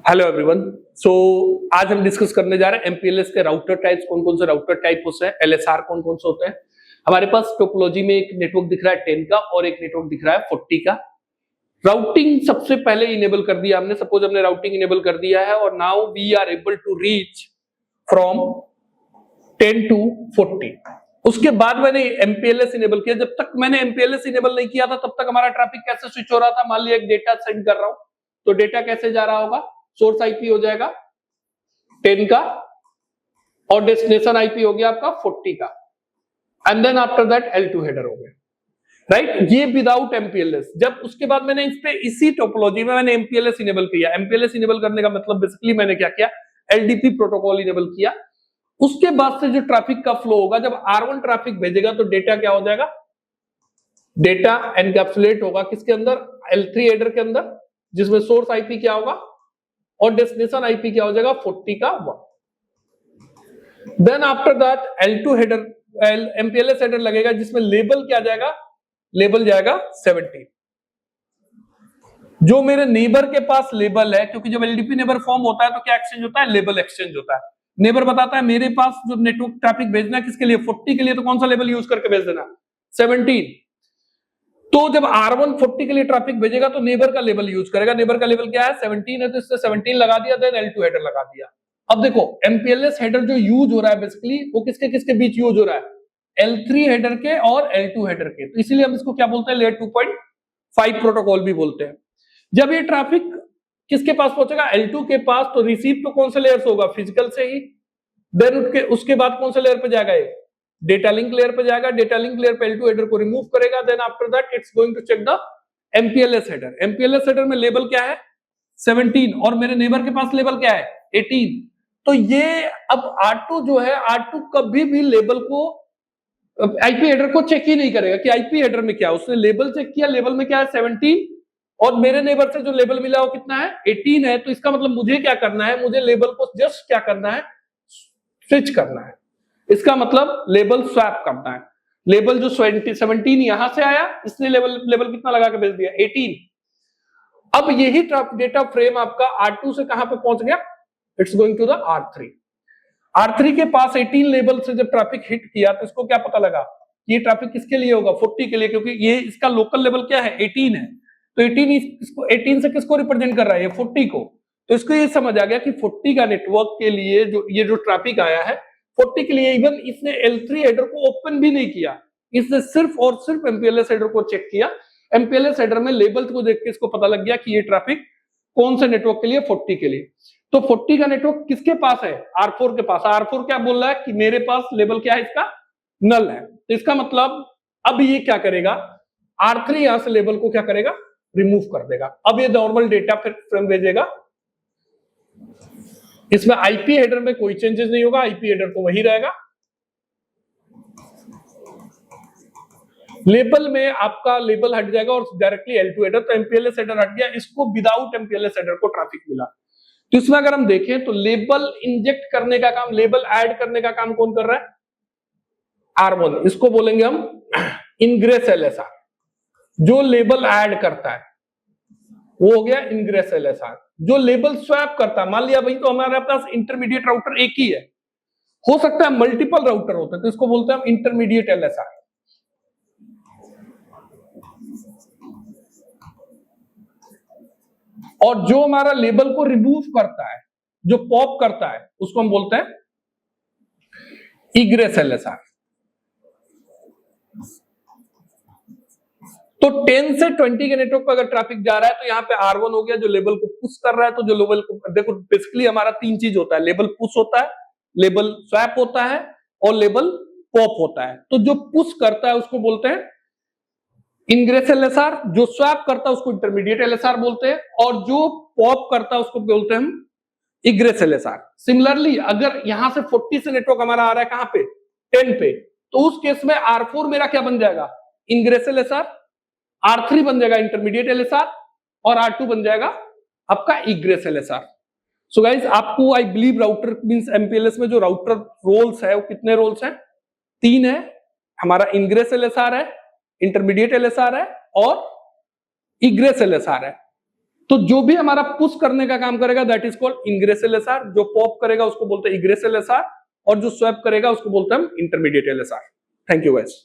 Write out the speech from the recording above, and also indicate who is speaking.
Speaker 1: Hello everyone. सो आज हम discuss करने जा रहे हैं एमपीएलएस के राउटर टाइप्स। कौन कौन से राउटर टाइप होते हैं, एलएसआर कौन कौन से होते हैं। हमारे पास टोपोलॉजी में एक नेटवर्क दिख रहा है 10 का और एक नेटवर्क दिख रहा है 40 का। राउटिंग सबसे पहले इनेबल कर दिया हमने। सपोज हमने राउटिंग इनेबल कर दिया है और now we are able to reach from 10 to 40। उसके बाद मैंने एमपीएलएस इनेबल किया। जब तक मैंने एमपीएलएस इनेबल नहीं किया था तब तक हमारा ट्रैफिक कैसे स्विच हो रहा था। मान लिया एक डेटा सेंड कर रहा हूं तो डेटा कैसे जा रहा होगा, सोर्स आईपी हो जाएगा 10 का और डेस्टिनेशन आईपी हो गया आपका 40 का, and then after that L2 header हो गया, राइट। ये विदाउट एमपीएलएस। जब उसके बाद मैंने इस पे इसी टोपोलॉजी में मैंने एमपीएलएस इनेबल किया। एमपीएलएस इनेबल करने का मतलब बेसिकली मैंने क्या किया, एलडीपी प्रोटोकॉल इनेबल किया। उसके बाद से जो ट्रैफिक का फ्लो होगा, जब R1 ट्रैफिक भेजेगा तो डेटा क्या हो जाएगा, डेटा एनकैप्सुलेट होगा किसके अंदर, L3 हेडर के अंदर, जिसमें सोर्स आईपी क्या होगा और डेस्टिनेशन आईपी क्या हो जाएगा 40 का 1। Then after that L2 header MPLS header लगेगा जिसमें लेबल क्या जाएगा, लेबल जाएगा 17। जो मेरे नेबर के पास लेबल है, क्योंकि जब एलडीपी नेबर फॉर्म होता है तो क्या एक्सचेंज होता है, लेबल एक्सचेंज होता है। नेबर बताता है मेरे पास जब नेटवर्क ट्रैफिक भेजना है किसके लिए, 40 के लिए, तो कौन सा लेबल यूज करके भेज देना, 17। तो जब R1 40 के लिए ट्रैफिक भेजेगा तो नेबर का लेबल यूज करेगा। नेबर का लेबल क्या है, 17 है, तो इससे 17 लगा दिया, देन L2 हेडर लगा दिया। अब देखो एमपीएलएस हेडर जो यूज हो रहा है बेसिकली वो किसके किसके बीच यूज हो रहा है, L3 हेडर के और L2 हेडर के। तो इसीलिए हम इसको क्या बोलते हैं, लेयर 2.5 प्रोटोकॉल भी बोलते हैं। जब ये ट्रैफिक किसके पास पहुंचेगा, L2 के पास, तो रिसीव तो कौन से लेयर से होगा, फिजिकल से ही। देन उसके बाद कौन से लेयर पे जाएगा, ये डेटा लिंक लेयर पे जाएगा। डेटा लिंक लेयर पे L2 हेडर को रिमूव करेगा। Then after that it's going to check the MPLS header. MPLS header में लेबल क्या है 17 और मेरे नेबर के पास लेबल क्या है 18। तो ये अब R2 जो है, R2 कभी भी लेबल को, आईपी हेडर को चेक ही नहीं करेगा कि आईपी हेडर में क्या है। उसने लेबल चेक किया, लेबल में क्या है 17 और मेरे नेबर से जो लेबल मिला वो कितना है 18 है। तो इसका मतलब मुझे क्या करना है, मुझे लेबल को जस्ट क्या करना है, स्विच करना है। इसका मतलब लेबल स्वैप करना है। लेबल जो 17 यहां से आया, इसने लेबल कितना लगा के भेज दिया 18। अब यही डेटा फ्रेम आपका R2 से कहां पे पहुंच गया, it's going to the R3। R3 के पास 18 लेबल से जब ट्रैफिक हिट किया तो इसको क्या पता लगा, ये ट्रैफिक किसके लिए होगा, 40 के लिए, क्योंकि ये इसका लोकल लेवल क्या है 18 है। तो 18 से किसको रिप्रेजेंट कर रहा है, ये 40 को। तो इसको ये समझ आ गया कि 40 का नेटवर्क के लिए जो ट्रैफिक आया है 40 के लिए, इवन इसने L3 हेडर को ओपन भी नहीं किया, इसने सिर्फ और सिर्फ एमपीएलएस हेडर को चेक किया। एमपीएलएस हेडर में लेबल को देख के इसको पता लग गया कि ये ट्रैफिक कौन से नेटवर्क के लिए, 40 के लिए। तो 40 का नेटवर्क किसके पास है, R4 के पास। R4 क्या बोल रहा है कि मेरे पास लेबल क्या है, इसका नल है। तो इसका मतलब अब ये क्या करेगा, R3 यहां से लेबल को क्या करेगा, रिमूव कर देगा। अब ये नॉर्मल डेटा फिर फ्रेम भेजेगा। इसमें आईपी हेडर में कोई चेंजेस नहीं होगा, आईपी हेडर तो वही रहेगा। लेबल में आपका लेबल हट जाएगा और डायरेक्टली L2 हेडर, तो एमपीएलएस हेडर हट गया, इसको विदाउट एमपीएलएस हेडर को ट्रैफिक मिला। तो इसमें अगर हम देखें तो लेबल इंजेक्ट करने का काम, लेबल ऐड करने का काम कौन कर रहा है, R1। इसको बोलेंगे हम इनग्रेस एलएसआर। जो लेबल ऐड करता है वो हो गया इनग्रेस एलएसआर। जो लेबल स्वैप करता है, मान लिया भाई तो हमारे पास इंटरमीडिएट राउटर एक ही है, हो सकता है मल्टीपल राउटर होते हैं, तो इसको बोलते हैं हम इंटरमीडिएट एलएसआर। और जो हमारा लेबल को रिमूव करता है, जो पॉप करता है, उसको हम बोलते हैं इग्रेस एलएसआर। तो 10 से 20 के नेटवर्क पर अगर ट्रैफिक जा रहा है तो यहाँ पे R1 हो गया जो लेबल को पुश कर रहा है। तो जो लेबल को, देखो बेसिकली हमारा 3 चीज होता है, लेबल पुश होता है, लेबल स्वैप होता है और लेबल पॉप होता है। तो जो पुश करता है उसको बोलते हैं इनग्रेस एलएसआर, जो स्वैप करता है उसको इंटरमीडिएट एलएसआर बोलते हैं, और जो पॉप करता है उसको बोलते हैं हम इग्रेस एलएसआर। सिमिलरली अगर यहां से 40 से नेटवर्क हमारा आ रहा है कहां पे, 10 पे, तो उस केस में R4 मेरा क्या बन जाएगा, इनग्रेस एलएसआर, R3 बन जाएगा इंटरमीडिएट एलएसआर और R2 बन जाएगा आपका इग्रेस एलएसआर। सो गाइस, आपको I believe router means MPLS में जो राउटर रोल्स है वो कितने रोल्स हैं, 3 है। हमारा इनग्रेस एलएसआर है, इंटरमीडिएट एलएसआर है और इग्रेस एलएसआर है। तो जो भी हमारा पुश करने का काम करेगा that is called ingress LSR, जो पॉप करेगा उसको बोलते हैं इग्रेस एलएसआर, और जो स्वैप करेगा उसको बोलते हैं हम intermediate LSR. Thank you guys.